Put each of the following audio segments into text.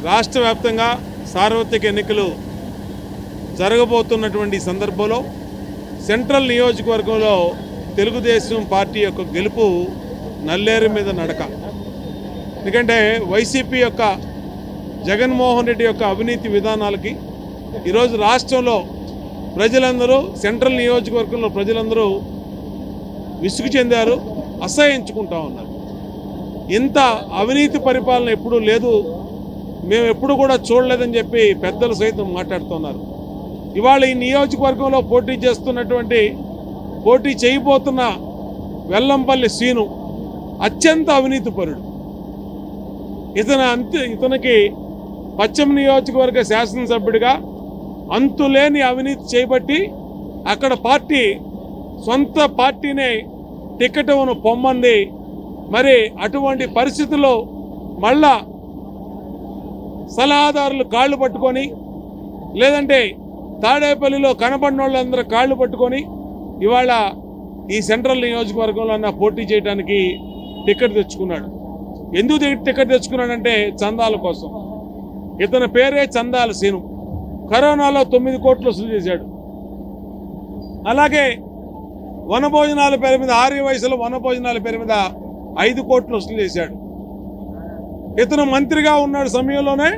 రాష్ట్ర వ్యాప్తంగా సార్వత్రిక ఎన్నికలు జరగబోతున్నటువంటి సందర్భంలో సెంట్రల్ నియోజకవర్గంలో తెలుగుదేశం పార్టీ యొక్క గెలుపు నల్లేరు మీద నడక. ఎందుకంటే వైసీపీ యొక్క జగన్మోహన్ రెడ్డి యొక్క అవినీతి విధానాలకి ఈరోజు రాష్ట్రంలో ప్రజలందరూ, సెంట్రల్ నియోజకవర్గంలో ప్రజలందరూ విసుగు చెందారు, అసహ్యించుకుంటా ఉన్నారు. ఇంత అవినీతి పరిపాలన ఎప్పుడూ లేదు, మేము ఎప్పుడు కూడా చూడలేదని చెప్పి పెద్దలు సైతం మాట్లాడుతున్నారు. ఇవాళ ఈ నియోజకవర్గంలో పోటీ చేయబోతున్న వెల్లంపల్లి శ్రీను అత్యంత అవినీతిపరుడు. ఇతనికి పశ్చిమ నియోజకవర్గ శాసనసభ్యుడిగా అంతులేని అవినీతి చేయబట్టి అక్కడ సొంత పార్టీనే టికెట్ పొమ్మంది. మరి అటువంటి పరిస్థితుల్లో మళ్ళా సలహాదారులు కాళ్ళు పట్టుకొని, లేదంటే తాడేపల్లిలో కనబడిన వాళ్ళందరూ కాళ్ళు పట్టుకొని ఇవాళ ఈ సెంట్రల్ నియోజకవర్గంలో పోటీ చేయడానికి టికెట్ తెచ్చుకున్నాడు. ఎందుకు టికెట్ తెచ్చుకున్నాడంటే చందాల కోసం. ఇతని పేరే చందాల శ్రీను. కరోనాలో 9 కోట్లు వసూలు చేశాడు. అలాగే వనభోజనాల పేరు మీద, ఆర్య వయసులో వనభోజనాల పేరు మీద 5 కోట్లు వసూలు చేశాడు. ఇతను మంత్రిగా ఉన్నాడు సమయంలోనే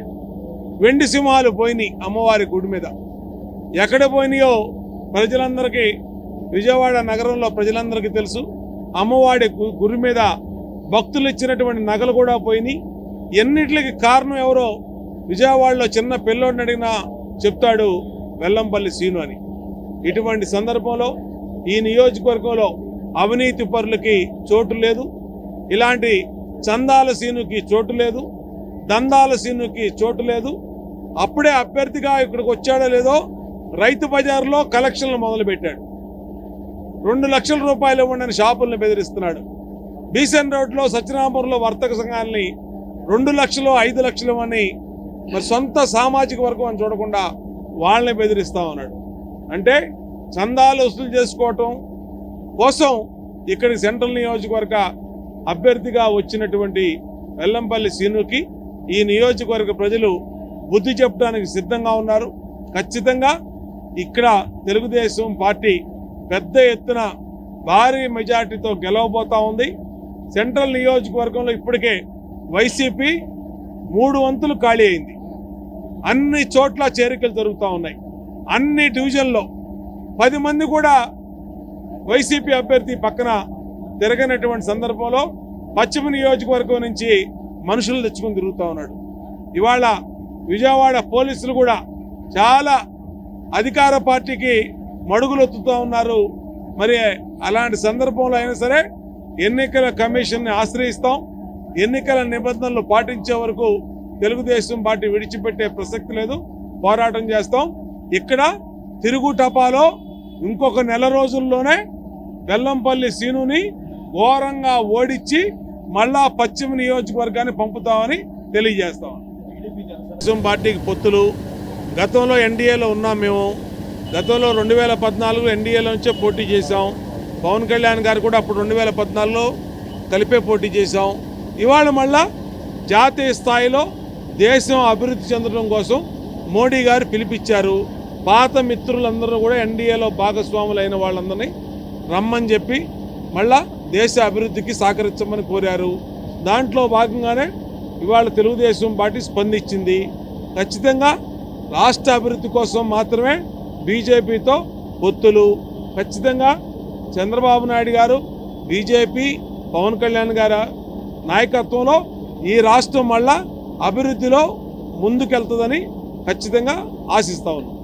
వెండి సింహాలు పోయినాయి అమ్మవారి గుడి మీద. ఎక్కడ పోయినాయో ప్రజలందరికీ, విజయవాడ నగరంలో ప్రజలందరికీ తెలుసు. అమ్మవారి గుడి మీద భక్తులు ఇచ్చినటువంటి నగలు కూడా పోయినాయి. ఎన్నిటికి కారణం ఎవరో విజయవాడలో చిన్న పిల్లోడిని అడిగినా చెప్తాడు వెల్లంపల్లి శ్రీను అని. ఇటువంటి సందర్భంలో ఈ నియోజకవర్గంలో అవినీతి పరులకి చోటు లేదు, ఇలాంటి చందాల శ్రీనుకి చోటు లేదు, దందాల శ్రీనుకి చోటు లేదు. అప్పుడే అభ్యర్థిగా ఇక్కడికి వచ్చాడో లేదో రైతు బజార్లో కలెక్షన్లు మొదలుపెట్టాడు. 2 లక్షల రూపాయలు ఇవ్వండి షాపులను బెదిరిస్తున్నాడు. బీసెన్ రోడ్లో సత్యనారాయణపురంలో వర్తక సంఘాలని 2 లక్షలు 5 లక్షలు ఇవ్వని మరి సొంత సామాజిక వర్గం అని చూడకుండా వాళ్ళని బెదిరిస్తా ఉన్నాడు. అంటే చందాలు వసూలు చేసుకోవటం కోసం ఇక్కడికి సెంట్రల్ నియోజకవర్గ అభ్యర్థిగా వచ్చినటువంటి వెల్లంపల్లి శ్రీనుకి ఈ నియోజకవర్గ ప్రజలు బుద్ధి చెప్పడానికి సిద్ధంగా ఉన్నారు. ఖచ్చితంగా ఇక్కడ తెలుగుదేశం పార్టీ పెద్ద ఎత్తున భారీ మెజార్టీతో గెలవబోతా ఉంది. సెంట్రల్ నియోజకవర్గంలో ఇప్పటికే వైసీపీ 3 వంతులు ఖాళీ అయింది. అన్ని చోట్ల చేరికలు జరుగుతూ ఉన్నాయి. అన్ని డివిజన్లో 10 మంది కూడా వైసీపీ అభ్యర్థి పక్కన తిరగనటువంటి సందర్భంలో పశ్చిమ నియోజకవర్గం నుంచి మనుషులు తెచ్చుకుని తిరుగుతూ ఉన్నాడు. ఇవాళ విజయవాడ పోలీసులు కూడా చాలా అధికార పార్టీకి మడుగులొత్తుతూ ఉన్నారు. మరి అలాంటి సందర్భంలో అయినా సరే ఎన్నికల కమిషన్ని ఆశ్రయిస్తాం. ఎన్నికల నిబంధనలు పాటించే వరకు తెలుగుదేశం పార్టీ విడిచిపెట్టే ప్రసక్తి లేదు, పోరాటం చేస్తాం. ఇక్కడ తిరుగుటపాలో ఇంకొక నెల రోజుల్లోనే వెల్లంపల్లి శ్రీనుని ఘోరంగా ఓడించి మళ్ళా పశ్చిమ నియోజకవర్గాన్ని పంపుతామని తెలియజేస్తాం. తెలుగుదేశం పార్టీకి పొత్తులు గతంలో ఎన్డీఏలో ఉన్నాం. మేము గతంలో 2014 ఎన్డీఏలో నుంచే పోటీ చేశాం. పవన్ కళ్యాణ్ గారు కూడా అప్పుడు 2014లో కలిపే పోటీ చేశాం. ఇవాళ మళ్ళా జాతీయ స్థాయిలో దేశం అభివృద్ధి చెందడం కోసం మోడీ గారు పిలిపించారు. పాత మిత్రులందరూ కూడా ఎన్డీఏలో భాగస్వాములైన వాళ్ళందరినీ రమ్మని చెప్పి మళ్ళా దేశ అభివృద్ధికి సహకరించమని కోరారు. దాంట్లో భాగంగానే ఇవాళ తెలుగుదేశం పార్టీ స్పందించింది. ఖచ్చితంగా రాష్ట్ర అభివృద్ధి కోసం మాత్రమే బీజేపీతో పొత్తులు. ఖచ్చితంగా చంద్రబాబు నాయుడు గారు, బీజేపీ, పవన్ కళ్యాణ్ గారి నాయకత్వంలో ఈ రాష్ట్రం మళ్ళా అభివృద్ధిలో ముందుకెళ్తుందని ఖచ్చితంగా ఆశిస్తా ఉన్నాం.